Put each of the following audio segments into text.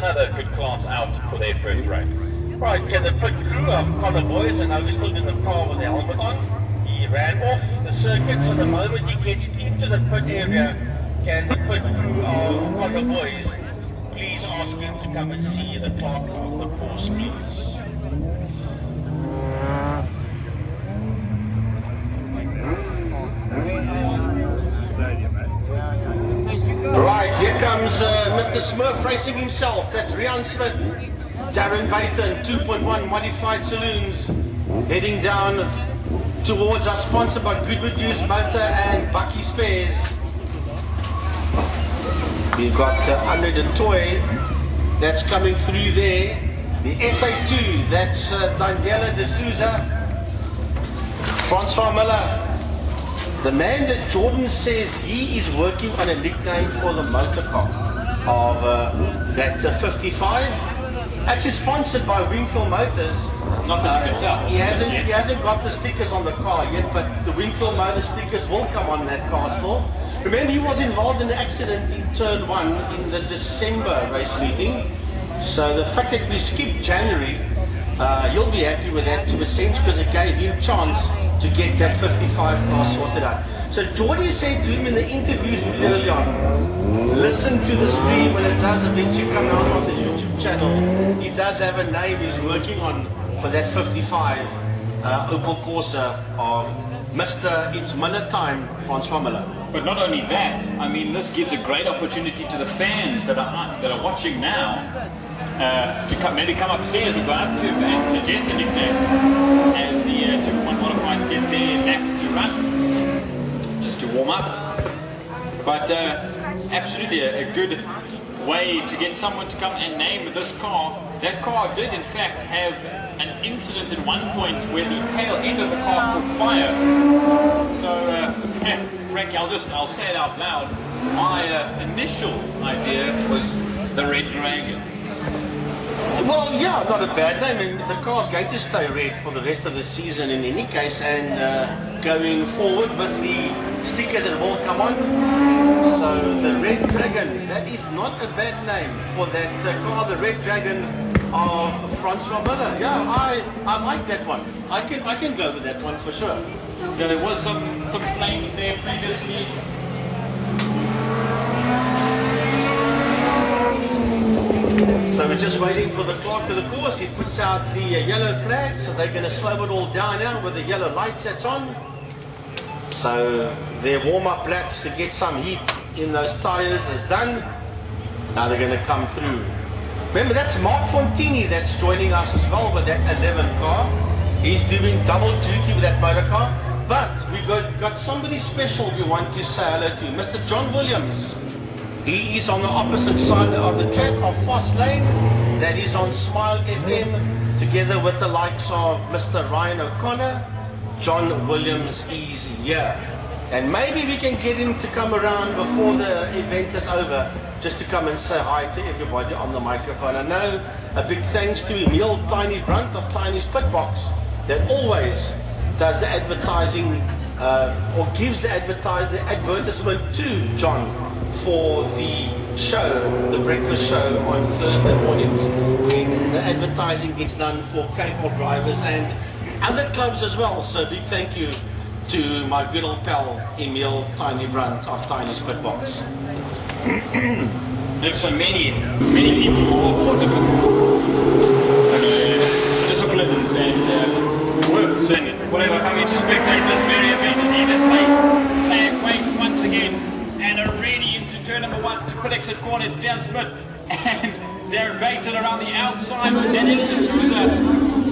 another good class out for their first race. Right, okay, the pit crew of Connor boys are now still in the car with the helmet on. He ran off the circuit, so the moment he gets into the pit area, can the pit crew of Connor boys please ask him to come and see the clerk of the course, please. Right, here comes Mr. Smurf racing himself. That's Rian Smith, Darren Baton, 2.1 modified saloons, heading down towards our sponsor by Goodwood Used Motor and Bucky Spares. We've got Under the Toy that's coming through there. The SA2, that's Daniela De Souza, Francois Miller. The man that Jordan says he is working on a nickname for the motor car of that 55. Actually sponsored by Wingfield Motors. Not that you can tell. He hasn't got the stickers on the car yet, but the Wingfield Motor stickers will come on that car still. Remember, he was involved in an accident in turn 1 in the December race meeting. So the fact that we skipped January, you'll be happy with that to a sense, because it gave him a chance to get that 55 car sorted out. So Jordy said to him in the interviews early on, listen to the stream when it does eventually come out on the YouTube channel. He does have a name he's working on for that 55 Opel Corsa of Mr. It's Miller Time, Francois Miller. But not only that, I mean, this gives a great opportunity to the fans that are watching now to maybe come upstairs and go up to and suggest a nickname as the 2.1 modifieds get their laps to run, just to warm up. But absolutely a good way to get someone to come and name this car. That car did in fact have an incident at one point where the tail end of the car caught fire. So Frankie, I'll say it out loud. My initial idea was the Red Dragon. Well, yeah, not a bad name. I mean, the car's going to stay red for the rest of the season in any case, and going forward with the stickers that will come on. So the Red Dragon, that is not a bad name for that car, the Red Dragon of Francois Miller. Yeah, I like that one. I can go with that one for sure. Yeah, there was some flames there previously. So we're just waiting for the clerk of the course. He puts out the yellow flag, so they're going to slow it all down now with the yellow lights that's on. So their warm-up laps to get some heat in those tyres is done. Now they're going to come through. Remember, that's Mark Fontini that's joining us as well with that 11 car. He's doing double duty with that motor car. But we've got somebody special we want to say hello to, Mr. John Williams. He is on the opposite side of the track of Foss Lane. That is on Smile FM, together with the likes of Mr. Ryan O'Connor. John Williams is here. And maybe we can get him to come around before the event is over, just to come and say hi to everybody on the microphone. I know a big thanks to Emil Tiny Brunt of Tiny's Pit Box, that always does the advertising, or gives the advertisement to John for the show, the breakfast show on Thursday mornings, when the advertising gets done for Cape Helldrivers and other clubs as well. So big thank you to my good old pal Emil Tiny Brunt of Tiny's Pit Box. There's so many people for different disciplines and works and whatever coming to spectate this very event. And even they wait once again and are ready into turn number 1 to put exit corner. It's Rian Smith and Darren Baton around the outside with Daniel D'Souza.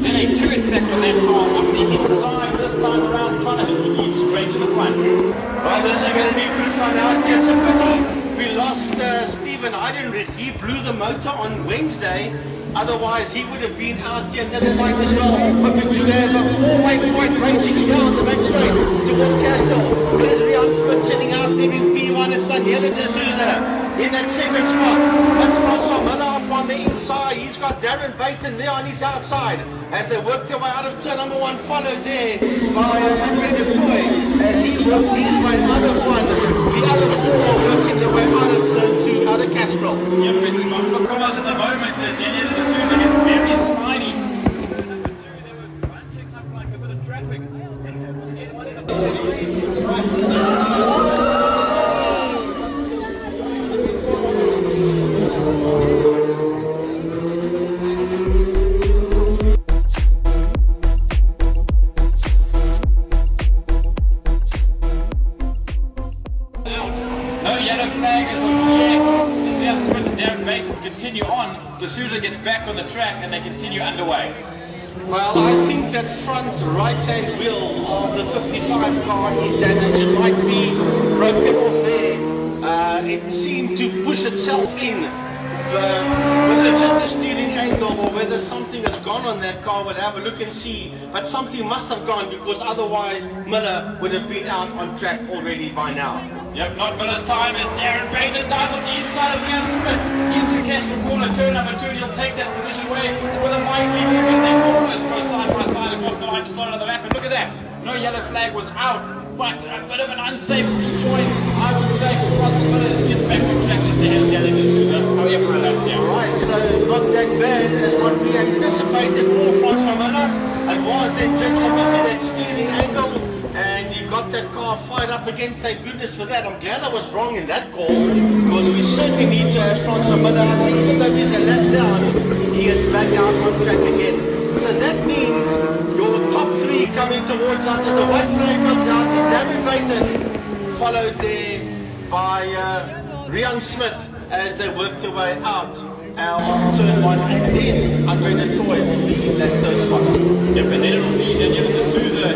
ZA2 in fact on that car on the inside this time around, trying to lead straight to the front. Well, this is going to be good fun out here. It's a pity we lost Stephen Heidenreich. He blew the motor on Wednesday. Otherwise, he would have been out here in this fight as well. But we do have a 4-way fight raging down the back straight towards Castle. There's Rian Smith sitting out there in P1. It's Daniela D'Souza in that second spot. That's Francois Miller up on the inside. He's got Darren Baton there on his outside as they work their way out of turn number 1, followed there by Andre de Toy as he works his way out of 1. The other 4 working their way out of turn 2, out of Castrol. Yeah, but it's not cars at the moment. Daniel D'Souza gets very slidey. They were bunching up like a bit of traffic. No yellow flag is on yet. Now Smith and Darren Bates will continue on. D'Souza gets back on the track and they continue underway. Well, I think that front right-hand wheel of the 55 car is damaged. It might be broken off there. It seemed to push itself in. Whether it's just the steering angle or whether something has gone on that car, we'll have a look and see. But something must have gone, because otherwise Miller would have been out on track already by now. Yep, not Miller's time as Darren Bates dives on the inside of Leon Smith into Castro corner, turn number 2, and he'll take that position away with a mighty move as they almost go side by side across the line to start on the map. And look at that, no yellow flag was out, but a bit of an unsafe rejoin, I would say, for Francis Miller as he gets back on track just ahead of Daniel D'Souza. However, a lap down. Right, so not that bad as what we anticipated for Francis Miller. It was then just obviously that steering angle, and you got that car fired up again. Thank goodness for that. I'm glad I was wrong in that call, because we certainly need to have Francis Miller out. Even though he's a lap down, he is back out on track again. So that means your top 3 coming towards us as the white flag comes out is Darren Bates, followed there by Rian Smith as they work their way out on turn 1, and then Andre Latoy will be in that third spot. Yep, and then it'll be Daniel D'Souza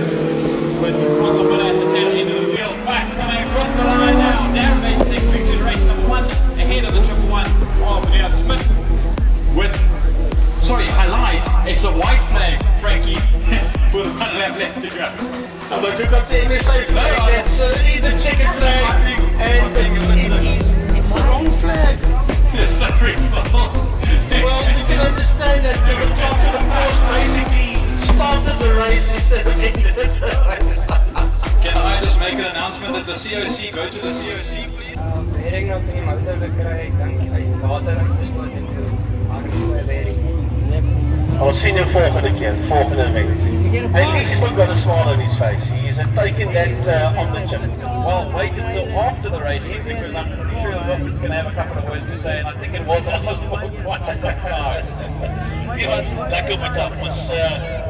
with Francis Miller at the tail end of the wheel. But coming across the line now, Darren Bates takes victory in race number 1 ahead of the triple one of Rian Smith with, sorry, highlight, it's a white flag, Frankie, with 1 lap left to go. Oh, but we've got the NSA flag, that's it is the checkered flag, and it's the wrong flag. It's so ridiculous. Well, you can understand that the clock of the course basically started the race instead of ended the race. Can I just make an announcement that the COC, go to the COC please? Werk nog van die motor gekry, ek dink hy het water ingestoot en toe aangesluit werk. I'll see you volgende keer, volgende week. At least he's not got a smile on his face. He isn't taking that on the chin. Well, wait until after the race, because I'm pretty sure Wilfred's going to have a couple of words to say, and I think it was quite some time. Ja, lekker bedankt. Ons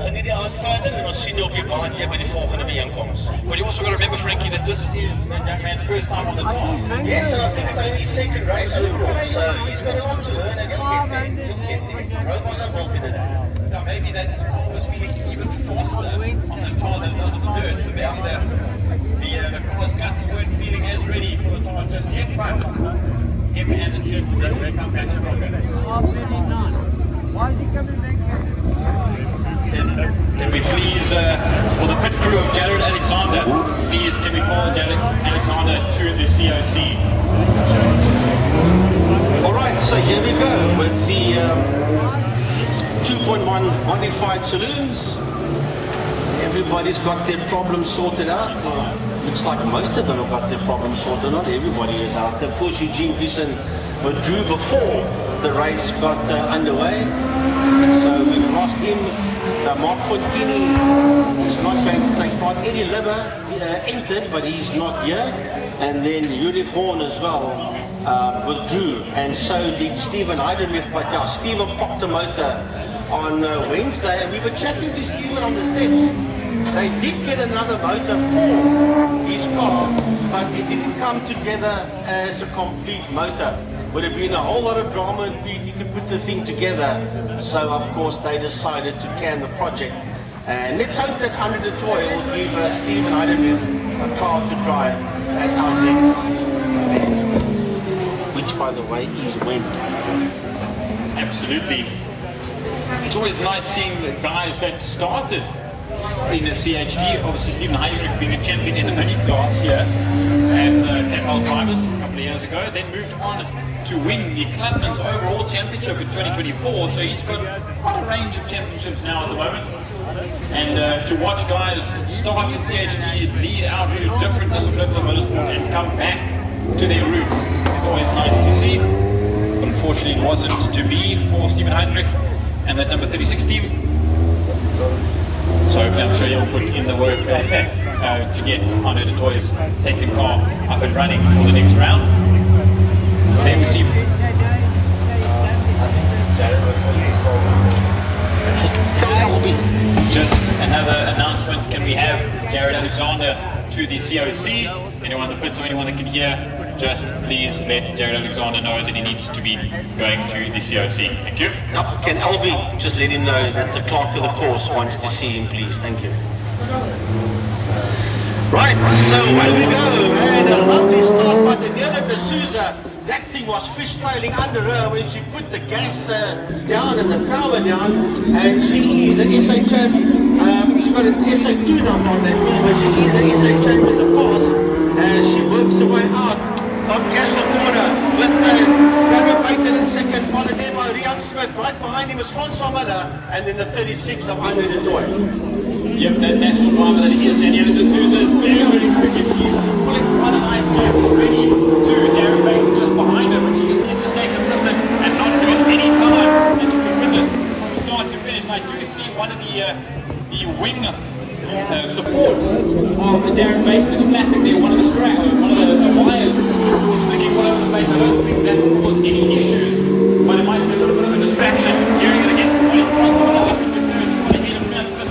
geniet die aand verder en ons sien jou op die baan hier by die volgende bijeenkomst. But you also got to remember, Frankie, that this is that young man's first time on the tour. Yes, and I think it's only his second race overall, so he's got a lot to learn and he'll get there. He'll get there. Rome wasn't built in a day. Now maybe that car was feeling even faster on the tar than it does on the dirt, so maybe the car's guts weren't feeling as ready for the tar just yet, but him and the team will come back stronger. Can we please, for the pit crew of Jared Alexander, please can we call Jared Alexander to the COC? Alright, so here we go with the 2.1 modified saloons. Everybody's got their problems sorted out. Looks like most of them have got their problems sorted out. Everybody is out there. Of course, Eugene Gleason withdrew before the race got underway. So we've lost him. Mark Fontini is not going to take part. Eddie Libber entered, but he's not here. And then Yuri Horn as well withdrew. And so did Stephen Heidenreich. But yeah, Stephen popped a motor on Wednesday. And we were chatting to Stephen on the steps. They did get another motor for his car, but it didn't come together as a complete motor. Would have been a whole lot of drama and pity to put the thing together. So of course they decided to can the project. And let's hope that Under the Toy will give Stephen Heidenreich a trial to drive at our next event. Which by the way is when? Absolutely. It's always nice seeing the guys that started in the CHD, obviously Stephen Heidenreich being a champion in the mini class here at Helldrivers a couple of years ago, then moved on to win the Clubman's overall championship in 2024, so he's got quite a range of championships now at the moment. And to watch guys start in CHD, lead out to different disciplines of motorsport and come back to their roots is always nice to see. But unfortunately it wasn't to be for Steven Heinrich and that number 36 team. So I'm sure you'll put in the work to get Arno de Toy's second car up and running for the next round. There we see. Just another announcement. Can we have Jared Alexander to the COC? Anyone in the pits or anyone that can hear, just please let Jared Alexander know that he needs to be going to the COC. Thank you. Can LB just let him know that the clerk of the course wants to see him, please? Thank you. Right, so away we go, and a lovely start by the Nella de Souza. That thing was fishtailing under her when she put the gas down and the power down, and she is an SA champ. She's got an SA2 number on that car, but she is an SA champ in the past as she works her way out of Castle Corner with Gary Baton in second, followed there by Rian Smith. Right behind him is Francois Miller, and then the 36 of Arno de Toy. Yep, that national driver that is Daniela de Souza is very quick, and she's pulling quite a nice gap already to Darren Baton just behind her, but she just needs to stay consistent and not lose any time, and she can win this from start to finish. I do see one of the wing supports of Darren Baton is flapping there, one of the wires is flicking all over the place. I don't think that will cause any issues, but it might be a little bit of a distraction. Hearing it against the body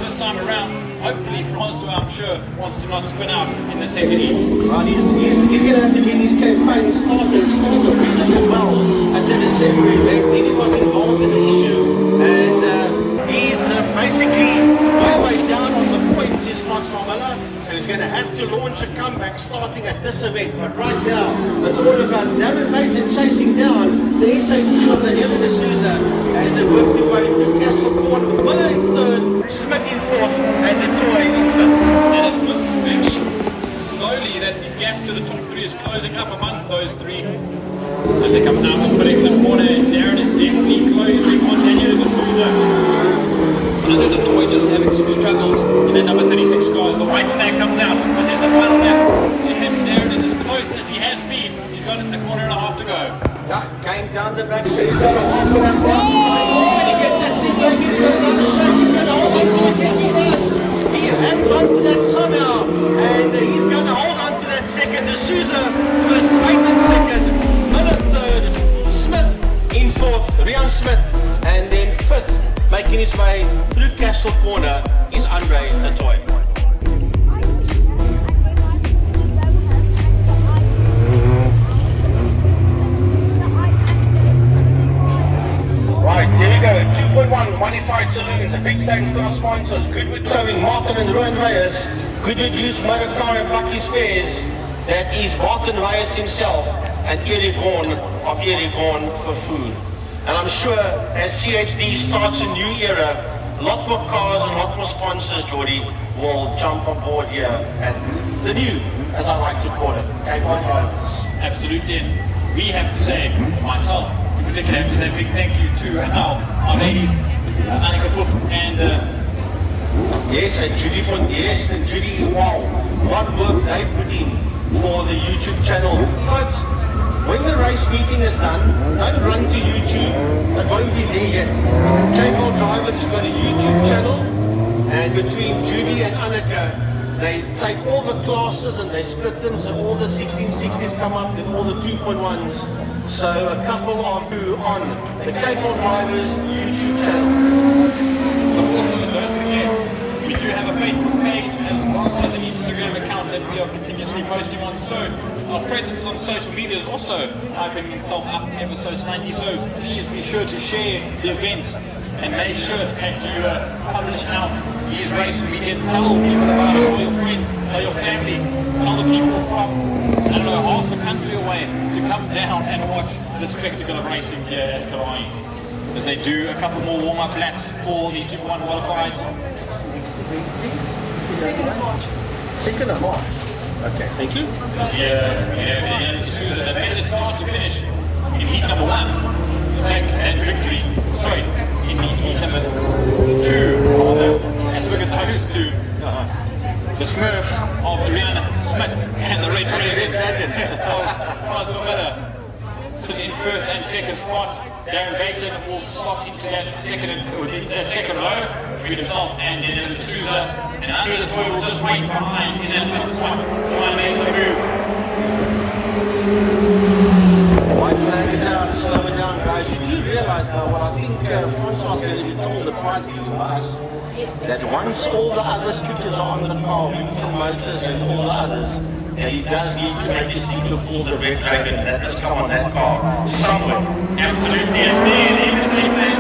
this time around. Hopefully Francois, I'm sure, wants to not spin out in the second heat. Well, he's going to have to get his campaign started reasonably well at the December event. Then he was involved in the issue, and he's basically way down on the points is Francois Miller, so he's going to have to launch a comeback starting at this event. But right now, it's all about Darren Baton chasing down the SA2 of the Nella de Souza as they work their way through Castle Corner with Miller in third, Smith in fourth, and the Toy in fifth. And it looks very slowly that the gap to the top three is closing up amongst those three. As they come down the Brixton corner, Darren is definitely closing on Daniela de Souza. I know the Toy just having some struggles in the number 36 car as the white flag comes out. This is the final lap. Darren is as close as he has been. He's got a quarter and a half to go. Yeah, came down the back, so he's got a half of that down. When he gets that thing back, he's got another shot. He's going to hold on to it. Yes, he does. He hangs on to that somehow, and he's going to hold on to that second. De Souza first, Baton second, Miller third, Smith in fourth, Rian Smith, and then fifth, making his way through Castle Corner is Andre de Toy. Right, here we go. 2.1 modified saloons. A big thanks to our sponsors. Goodwood Towing, Martin and Rowan Reyes. Goodwood Use Motorcar and Bucky Spares. That is Martin Reyes himself and Eric Horn of Eric Horn for food. And I'm sure as CHD starts a new era, a lot more cars and a lot more sponsors, Jordy, will jump on board here at the new, as I like to call it, Helldrivers. Absolutely. And we have to say, myself, in particular, I have to say a big thank you to our ladies, Annika Fook and yes, and Judy yes, and Judy, wow, what work they put in for the YouTube channel. Folks, when the race meeting is done, don't run to YouTube, it won't be there yet. Helldrivers has got a YouTube channel, and between Judy and Annika, they take all the classes and they split them, so all the 1660s come up and all the 2.1s. So a couple of you on the Helldrivers YouTube channel. So also, don't forget, we do have a Facebook page as well as an Instagram account that we are continuously posting on. So our presence on social media is also hyping itself up ever so slightly. So please be sure to share the events and make sure that you publish out these race meetings. Tell people about it, tell your friends, tell your family, tell the people from, I don't know, half the country away to come down and watch the spectacle of racing here at Kauai. As they do a couple more warm-up laps for the 2-1 qualifiers. 2nd of March. 2nd of March. Okay, thank you. And D'Souza, the better start to finish in heat number 1 to take that victory. Sorry, in heat number 2. Although, as we look at those two, the Smurf of Rihanna Smith and the Red Dragon of Francois Miller sit in first has a second spot. Darren Baton will slot into that second row between himself and Dylan D'Souza. And Andre du Toit will just wait behind in that fifth spot, trying to make some move. White flag is out, slow it down, guys. You do realize now what I think Francois is going to be told the prize given by us, that once all the other stickers are on the car, Wingfield Motors and all the others, that he does need to make a sticker called the Red Dragon that has come on that car somewhere. Absolutely, and then even the same thing,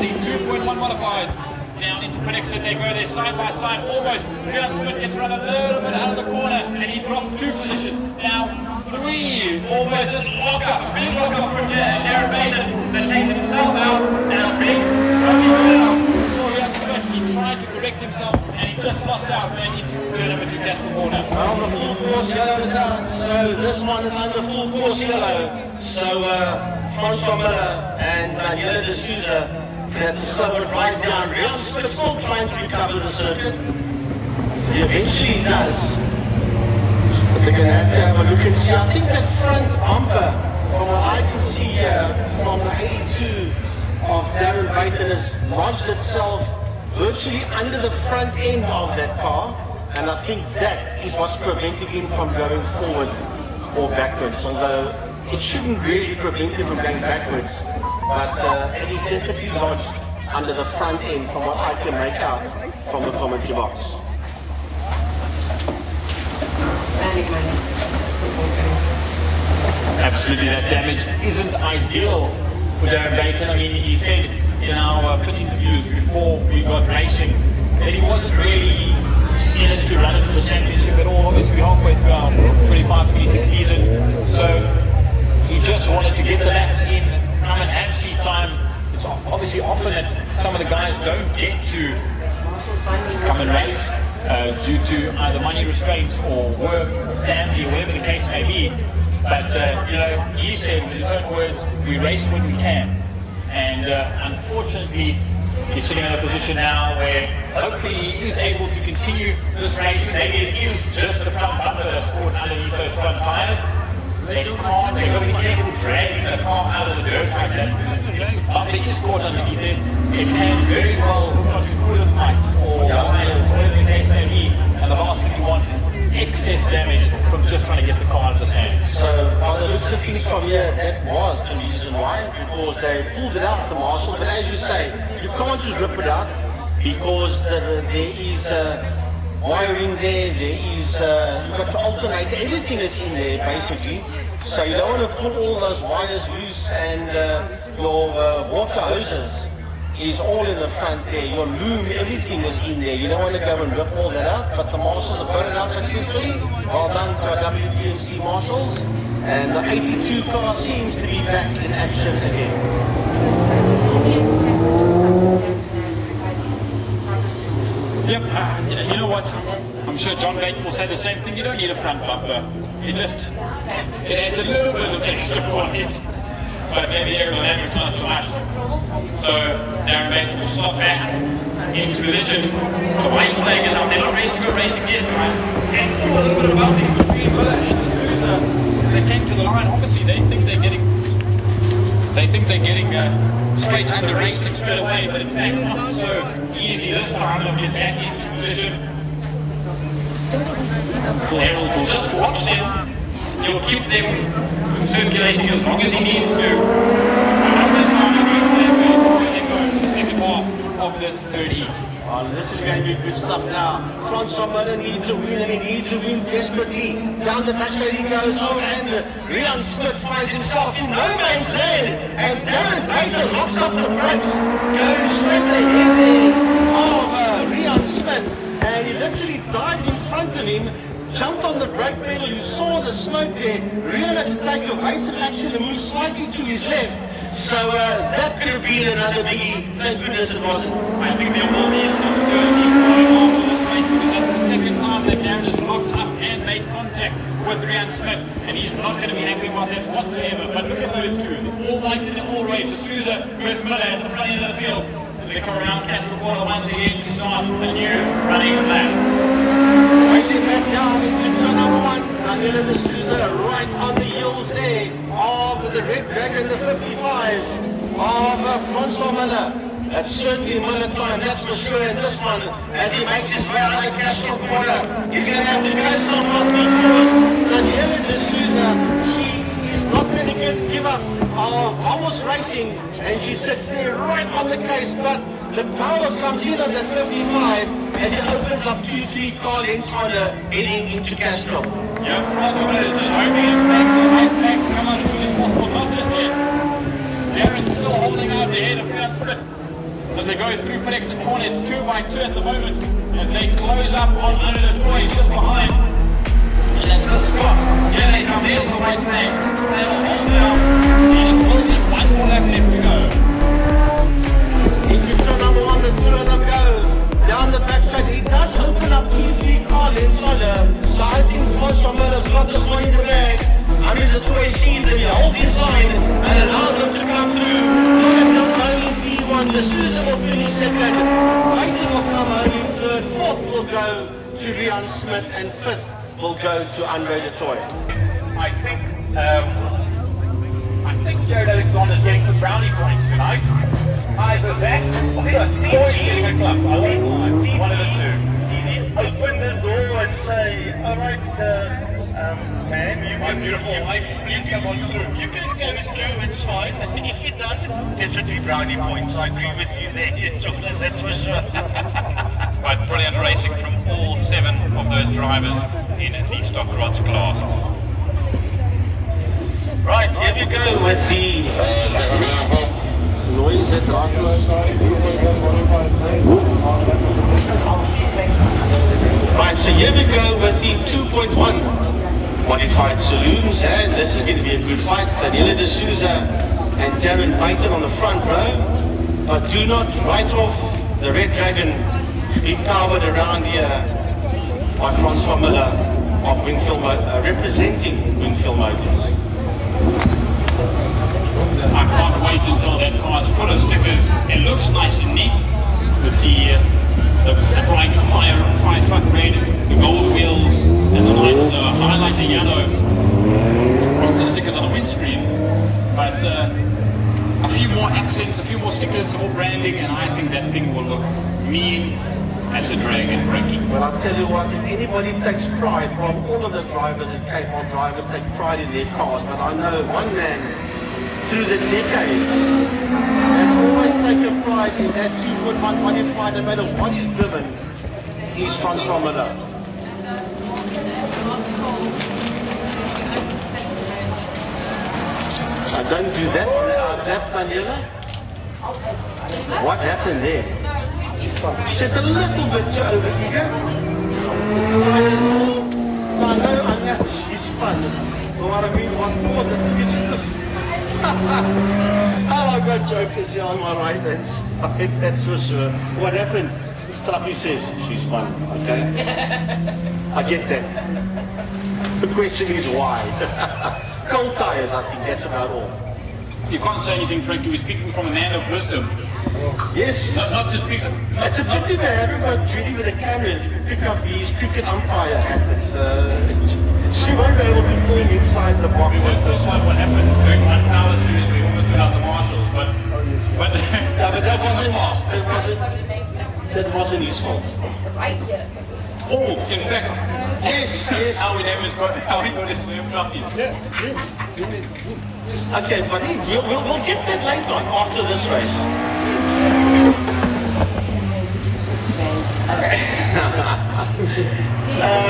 the 2.1 modifiers down into Pennixon, they go there side by side, almost. Leon Smith gets run a little bit out of the corner, and he drops 2 positions. Now 3, almost just lock up, big lock up for Darren Baton that takes himself out, and a big struggling out for Leon Smith. He tried to correct himself, and he just lost out, and he turned over to Castro Corner. Well, the full course yellow is out, so this one is under full course yellow. So Francois Miller and Daniela D'Souza had to slow it right down. Leon Smith still trying to recover the circuit. He eventually does. But they're going to have a look and see. I think that front bumper, from what I can see from the 82 of Darren Baton, has lodged itself virtually under the front end of that car. And I think that is what's preventing him from going forward or backwards. Although it shouldn't really prevent him from going backwards. But it is definitely lodged under the front end from what I can make out from the commentary box. Absolutely, that damage isn't ideal for Darren Baton. I mean, he said in our pit interviews before we got racing that he wasn't really in it to run it for the championship at all. Obviously, we're halfway through our 25-26 season, so he just wanted to get the laps in, come and have seat time. It's obviously often that some of the guys don't get to come and race due to either money restraints or work, family, or whatever the case may be. But you know, he said in his own words, we race when we can. And unfortunately, he's sitting in a position now where hopefully he is able to continue this race. Maybe it is just the front bumper that's caught underneath those front tires. They've got to be careful dragging the car out of the dirt like that. Bumper is caught underneath it. It can very well hook onto coolant pipes or wires, whatever the case may be. And the last thing you want is excess damage from just trying to get the car out of the sand. So, by the looks of things from here, that was the reason why, because they pulled it out, the marshal. But as you say, you can't just rip it out because there is wiring there, you've got your alternator, everything is in there basically. So you don't want to pull all those wires loose, and your water hoses is all in the front there. Your loom, everything is in there. You don't want to go and rip all that out, but the marshals have got it out successfully. Well done to our WPMC marshals. And the 82 car seems to be back in action again. Yep, you know what? I'm sure John Baton will say the same thing. You don't need a front bumper. It adds a little bit of extra pocket. But maybe aerodynamics not so much. So Darren Baton will slot back into position. The white flag is up. They're not ready to go racing yet, guys. And still a little bit of bumping between Miller and D'Souza. They came to the line. Obviously, they think they're getting straight under racing straight away. But in fact, not so easy this time. They'll get back into position. Harold will just watch them. He'll keep them circulating as long as he needs to. And this time they're going to go to the second half of this third heat. Oh, this is going to be good stuff now. Francois Miller needs a win, and he needs a win desperately. Down the back straight he goes. Oh, and Leon Smith finds himself in no man's land. And Darren Baton locks up the brakes, goes straight ahead there of Leon Smith. And he literally dived in front of him, jumped on the brake pedal. You saw the smoke there. Leon had to take evasive action and move slightly to his left. So that could have been another biggie. Thank goodness it wasn't. I think there will be some urgency going on for this race, because that's the second time that Darren has locked up and made contact with Leon Smith, and he's not going to be happy about that whatsoever. But look at those two, all white and all red. D'Souza versus Miller at the front end of the field. They come around Castro Corner once again to start a new running lap. Racing back down into turn number 1. Daniela D'Souza right on the heels there of the Red Dragon, the 55 of Francois Miller. That's certainly Miller time, that's for sure. And this one, as he makes his way out of the Castro corner, he's going to have to go somewhat because Daniela D'Souza, she is not going to give up Vamos Racing, and she sits there right on the case. But the power comes in on that 55 as it opens up 2-3 car lengths on her heading into Castro. Yeah, Francois Miller is just hoping it's back to the right back, come on as soon as possible, not just yet. Darren's still holding out the head of Fiat Split. As they go through Pit corner, it's 2 by 2 at the moment. As they close up on under the toy just behind. And at this spot, yeah, they come there's the white flag. They'll hold down. And it will be 1 more lap left to go. Into turn number 1, the two of them go down the backside. He does open up 2-3 car lengths on her. So I think Francois Miller's got this one in the bag. Under the toy sees him, he holds his line and allows them to come through. Look at them only P1. D'Souza will finish second. Whiting will come only third. Fourth will go to Rian Smith, and fifth will go to Andre de Toy. I think Jared Alexander's getting some brownie points tonight. Either that or he's getting a club. I won't lie. One of the two. Open the door and say, all right, man, my beautiful wife, please come on through. You can go through, it's fine. If you don't, definitely brownie points. I agree with you there, Chocolate, that's for sure. But brilliant racing from all 7 of those drivers in the stock rods class. Right, here we go with the noise at Right, so here we go with the 2.1 modified saloons, and this is going to be a good fight. Daniela D'Souza and Darren Payton on the front row, but do not write off the Red Dragon being powered around here by Francois Miller of Wingfield, representing Wingfield Motors. I can't wait until that car's full of stickers. It looks nice and neat with the bright fire truck red, the gold wheels, and the nice highlighter yellow from the stickers on the windscreen. But a few more accents, a few more stickers, some more branding, and I think that thing will look mean as a dragon, Frankie. Well, I'll tell you what, if anybody takes pride, well, all of the drivers and K-Mod drivers take pride in their cars, but I know one man through the decades has always taken pride in that 2.1 modified, no matter what he's driven, he's Francois Miller. Don't do that, Daniela. What happened there? Just a little bit too over eager. I know, she's fun. But what I mean, what caused it? It's just the... Oh, I've got jokers here on my right hand side, that's for sure. What happened? Trappy says, she's fun, okay? I get that. The question is why? Cold tires, I think that's about all. You can't say anything, Frankie. We're speaking from a man of wisdom. Yes. Not to speak. It's a pity to have him got Judy with a camera. You can pick up his cricket umpire hat. She won't be able to film inside the box. It was just like what happened during 1 hour series. We almost put out the marshals, but Yeah, but that wasn't his fault. Oh, in fact, Yes. how we got his swim jockeys. Okay, but we'll get that later on after this race.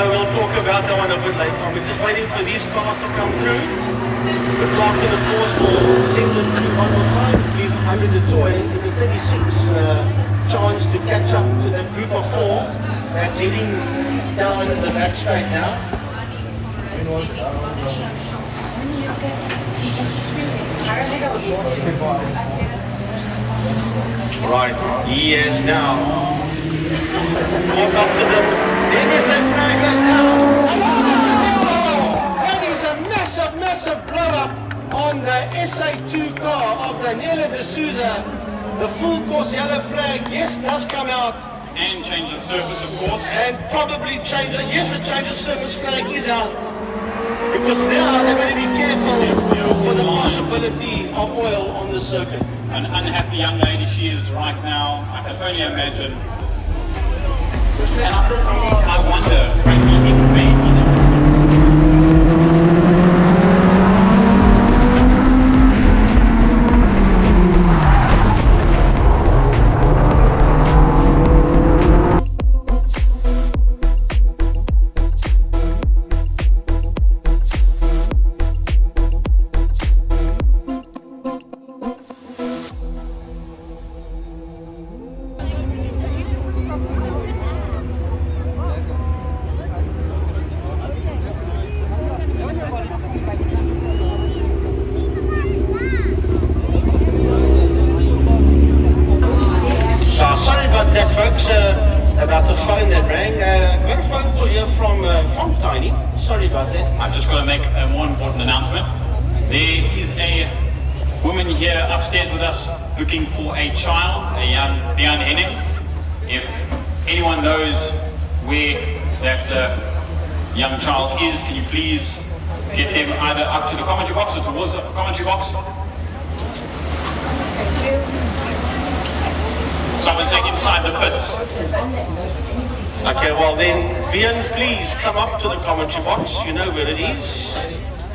We'll talk about that one a bit later on. We're just waiting for these cars to come through. The captain, of course, will send them through one more time. Give Andre de Toy in the 36 chance to catch up to the group of 4 that's heading down in the back straight now. Right, he is now caught up to them. Emerson flag goes down. That is a massive blow up on the SA2 car of Daniela D'Souza. The full course yellow flag, yes, does come out. And change of surface, of course. And probably change, yes, the change of surface flag is out. Because now they're going to be careful for the possibility of oil on the circuit. An unhappy young lady she is right now. I can only imagine. And I wonder, frankly, if they Sorry about that, folks, about the phone that rang. Got a phone call here from Tiny. Sorry about that. I've just got to make a more important announcement. There is a woman here upstairs with us looking for a child, a young Henning. If anyone knows where that young child is, can you please get them either up to the commentary box or towards the commentary box? Someone say inside the pits. Okay, well then, Bian, please come up to the commentary box. You know where it is.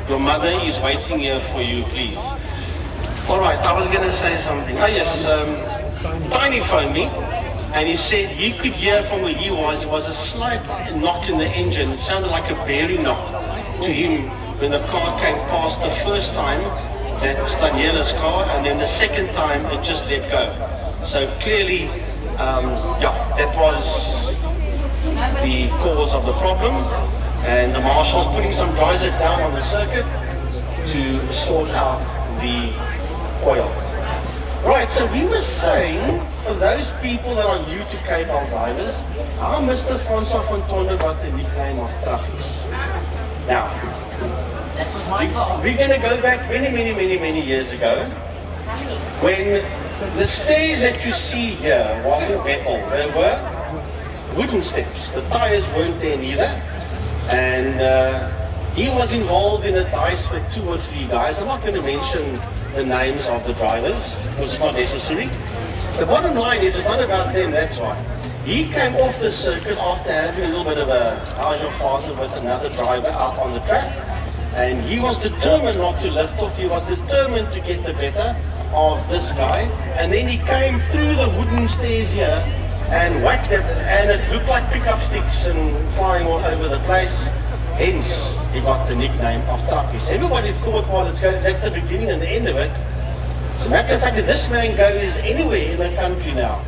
Your mother is waiting here for you, please. All right, I was going to say something. Oh yes, Tiny phoned me, and he said he could hear from where he was. It was a slight knock in the engine. It sounded like a bearing knock to him when the car came past the first time. That's Daniela's car, and then the second time it just let go. So clearly, yeah, that was the cause of the problem, and the marshal's putting some drivers down on the circuit to sort out the oil. Right, so we were saying, for those people that are new to Cape Helldrivers, how Mr. Francois van Tonder got the nickname of Trappies. Now, we're going to go back many years ago, when the stairs that you see here wasn't metal, they were wooden steps. The tires weren't there neither, and he was involved in a dice with 2 or 3 guys. I'm not going to mention the names of the drivers, because it's not necessary. The bottom line is, it's not about them, that's why. He came off the circuit after having a little bit of a hage of father with another driver out on the track, and he was determined not to lift off. He was determined to get the better of this guy, and then he came through the wooden stairs here and whacked it, and it looked like pickup sticks and flying all over the place. Hence, he got the nickname of Trappies. Everybody thought, well, that's the beginning and the end of it. So matter of fact, this man goes anywhere in the country now.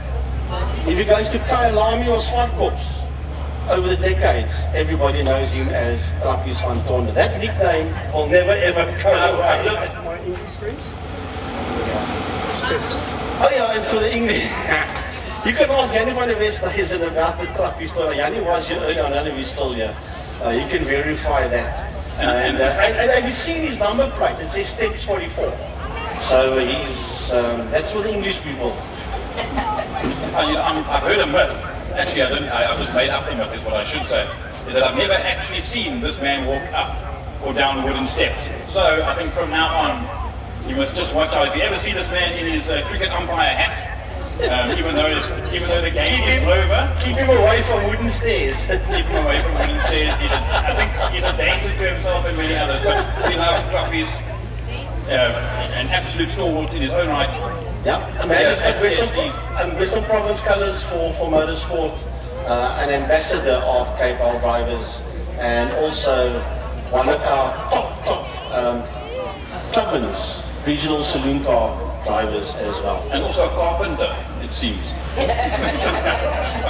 If he goes to Kyalami or Swartkops, over the decades, everybody knows him as Trappies van Tonder. That nickname will never ever go away. My English friends? Steps. Oh yeah, and for the English, you can ask anyone of Westhuizen about the Trappies story. Yanni was here earlier on, and he's still here. You can verify that. And have you seen his number plate? It says Steps 44. So he's, that's for the English people. I've heard a myth. Actually, I didn't. I just made up a myth, is what I should say. Is that I've never actually seen this man walk up or down wooden steps. So I think from now on, you must just watch out. If you ever see this man in his cricket umpire hat, even though the game is over, Keep him away from wooden stairs. keep him away from wooden stairs. I think he's a danger to himself and many others. But you know, Trappies, an absolute stalwart in his own right. Yeah, man, he's got Western Province colours for motorsport, an ambassador of Cape Helldrivers, and also one of our top clubmans, regional saloon car drivers as well. And also a carpenter, it seems. I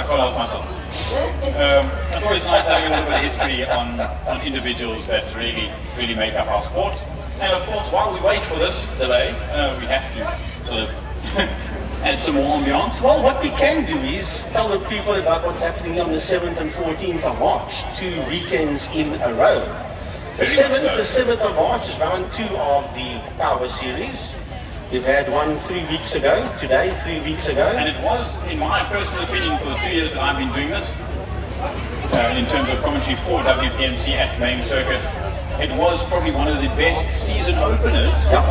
can't help myself. It's always nice having a little bit of history on individuals that really make up our sport. And of course, while we wait for this delay, we have to sort of add some more ambiance. Well, what we can do is tell the people about what's happening on the 7th and 14th of March, 2 weekends in a row. The 7th of March is round 2 of the Power Series. We've had one 3 weeks ago, today 3 weeks ago. And it was, in my personal opinion, for the 2 years that I've been doing this, in terms of commentary for WPMC at main circuit, it was probably one of the best season openers. Yep.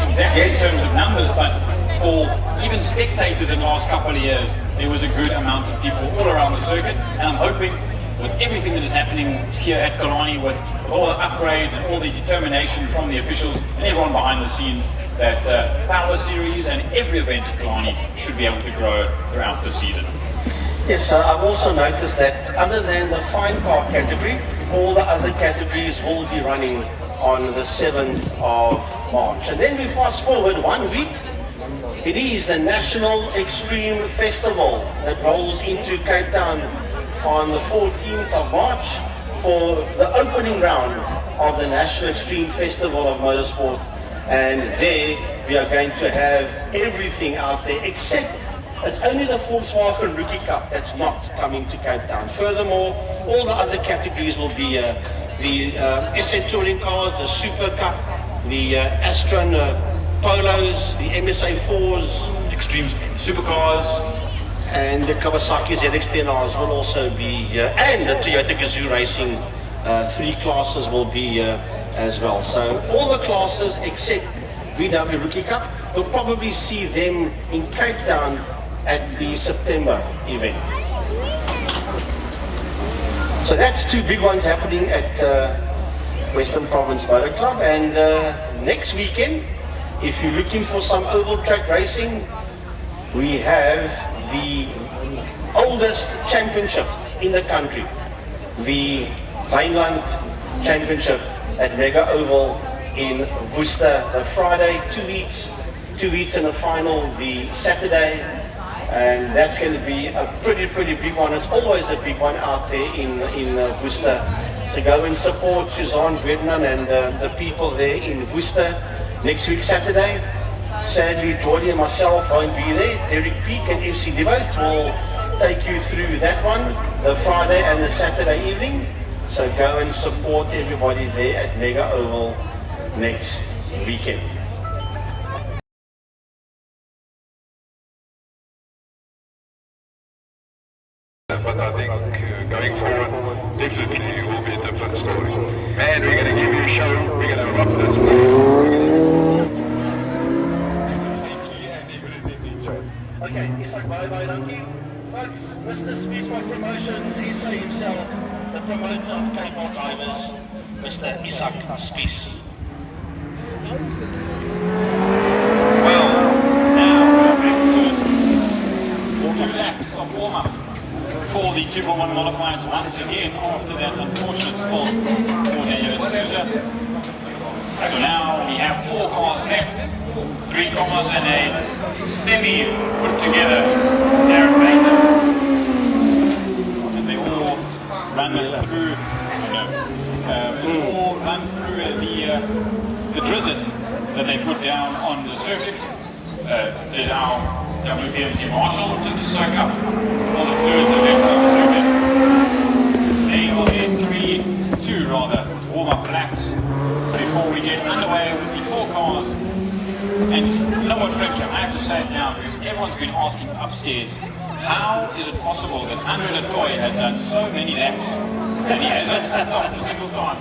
Exactly Yes. in terms of numbers, but for even spectators in the last couple of years, there was a good amount of people all around the circuit, and I'm hoping with everything that is happening here at Kalani, with all the upgrades and all the determination from the officials and everyone behind the scenes, that Power Series and every event at Kalani should be able to grow throughout the season. Yes, I've also noticed that other than the fine car category, all the other categories will be running on the 7th of March. And then we fast forward 1 week. It is the National Extreme Festival that rolls into Cape Town on the 14th of March for the opening round of the National Extreme Festival of Motorsport. And there we are going to have everything out there, except it's only the Volkswagen Rookie Cup that's not coming to Cape Town. Furthermore, all the other categories will be the SN Touring cars, the Super Cup, the Astron Polos, the MSA 4s, Extreme supercars. and the Kawasaki ZX-10Rs will also be here, and the Toyota Gazoo Racing 3 classes will be here as well. So all the classes except VW Rookie Cup, we'll probably see them in Cape Town at the September event. So that's 2 big ones happening at Western Province Motor Club, and next weekend, if you're looking for some oval track racing, we have the oldest championship in the country, the Wynland Championship at Mega Oval in Worcester. The Friday, 2 weeks in the final, the Saturday, and that's going to be a pretty big one. It's always a big one out there in Worcester. So go and support Suzanne Gredman and the people there in Worcester next week Saturday. Sadly, Jordy and myself won't be there. Derek Peak and FC Devote will take you through that one, the Friday and the Saturday evening. So go and support everybody there at Mega Oval next weekend. But I think going forward, definitely will be a different story. Man, we're going to give you a show. We're going to rock this place. Okay, Isak, bye-bye, donkey. Folks, Mr. Speedspot Promotions, he say himself, the promoter of Helldrivers, Mr. Isak Spies. Well, now we're back to 2 laps of warm-up for the 2.1 modifiers once again after that unfortunate spill for Daniel D'Souza. So now we have 4 cars left, 3 cars and a semi put together Darren Baker. As they all run through, the drizzit that they put down on the circuit. Did our WPMC marshals to soak up all the fluids that left on the circuit. They will get 2 warm-up laps before we get underway with the 4 cars. And you know what, Frank, I have to say it now because everyone's been asking upstairs, how is it possible that Andre Latoy has done so many laps and he hasn't stopped a single time?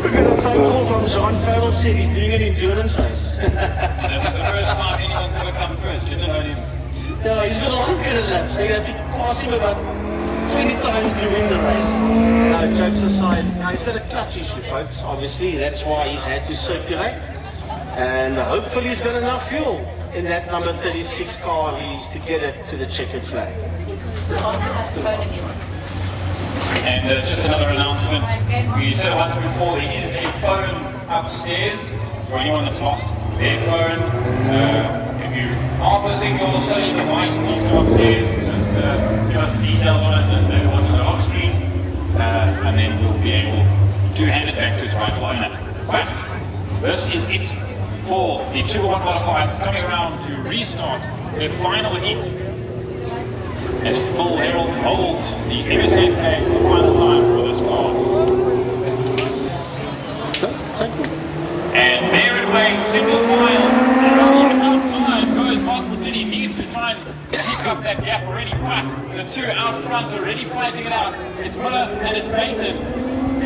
We got a phone call from Jean Farrell said he's doing an endurance race. This is the first time anyone's ever come first, let alone him. No, he's got a lot of good laps. They have to pass him about 20 times to win the race. No, jokes aside, now he's got a clutch issue, folks. Obviously, that's why he's had to circulate. And hopefully he's got enough fuel in that number 36 car of his to get it to the checkered flag. And just another announcement, we said once before, there is a phone upstairs for anyone that's lost their phone. If you are missing your cellular device, please go upstairs, just give us the details on it and then watch the lock screen, and then we'll be able to hand it back to its rightful owner. But this is it for the 2-1 modifiers coming around to restart their final heat. As Full Herald holds the MSA flag for the final time for this class. And there it waits, single file. And outside goes Mark Martini, needs to try and pick up that gap already, but the 2 out front are already fighting it out. It's Miller and it's Payton.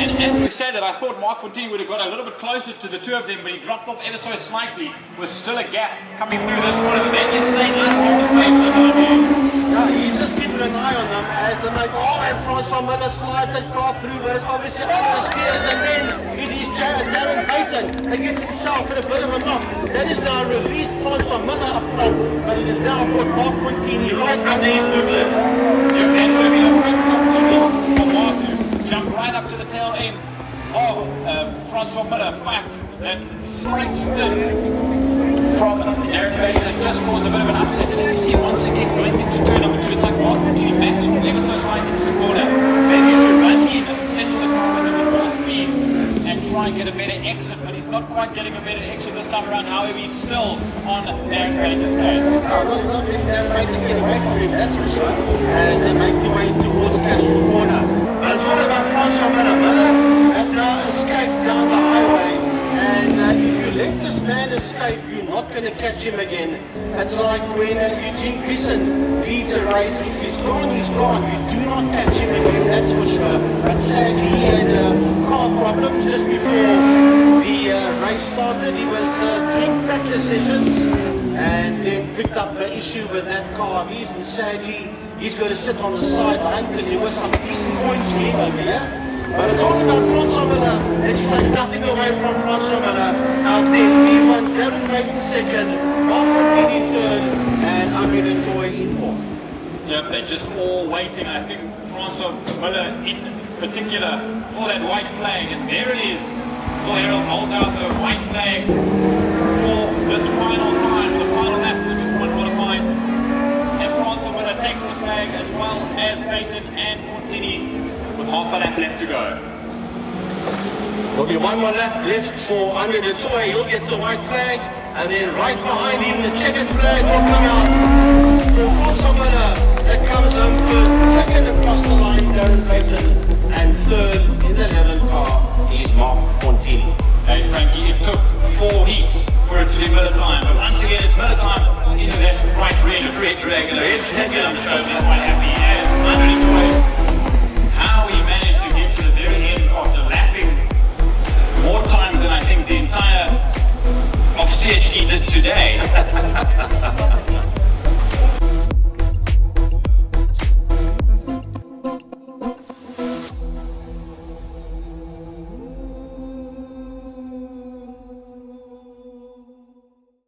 And as we said that, I thought Mark Fontini would have got a little bit closer to the two of them, but he dropped off ever so slightly, with still a gap coming through this corner. Then you stay on his way for the time being. Yeah, he's just keeping an eye on them as they make and Francois Miller slides that car through, but it obviously oversteers, and then it is Darren Payton that gets himself in a bit of a knock. That is now released Francois Miller up front, but it is now put Mark Fontini right under his bootlet. And would have been a great opportunity for Mark to jump right up to the tail end of Francois Miller, but that slight spin from Darren Payton just caused a bit of an upset. And you see once again going into turn number 2, it's like Mark Fontini backs ever so slightly into the corner. Maybe to run in and settle the car with a bit more speed and try and get a better exit, but he's not quite getting a better exit this time around. However, he's still on Darren Payton's case. Well, he's not letting Darren Payton get away from him, that's for sure, as they make their way towards Cashel Corner. But it's all about Francois Miller. Miller has now escaped down the highway, and if you let this man escape, you're not going to catch him again. It's like when Eugene Gleason leads a race. If he's gone, he's gone. You do not catch him again, that's for sure. But sadly, he had car problems just before the race started. He was doing practice sessions and then picked up an issue with that car of his, and sadly, he's going to sit on the sideline because he was some decent points for him over here. But it's all about Francois Miller. Let's take nothing away from Francois Miller. Out there, P1, Darren Payton second, Mark Fontini third, and Andre Toy in fourth. Yep, they're just all waiting. I think Francois Miller in particular for that white flag, and there it is. Paul Harold holds out the white flag for this final time, the final lap of the 2-1 qualifiers. And Francois Miller takes the flag as well as Payton and Fontini, with half a lap left to go. There'll be one more lap left for Andre de Toy. He'll get the white flag, and then right behind him the checkered flag will come out for Francois Miller. That comes home first, second across the line, Darren Payton, and third in the 11th car is Mark Fontini. Hey Frankie, it took 4 heats for it to be Miller time, but once again it's Miller time into that bright red dragon. I'm sure he's quite happy as Andre de Toy. How he managed to get to the very end after lapping more times than I think the entire of CHD did today.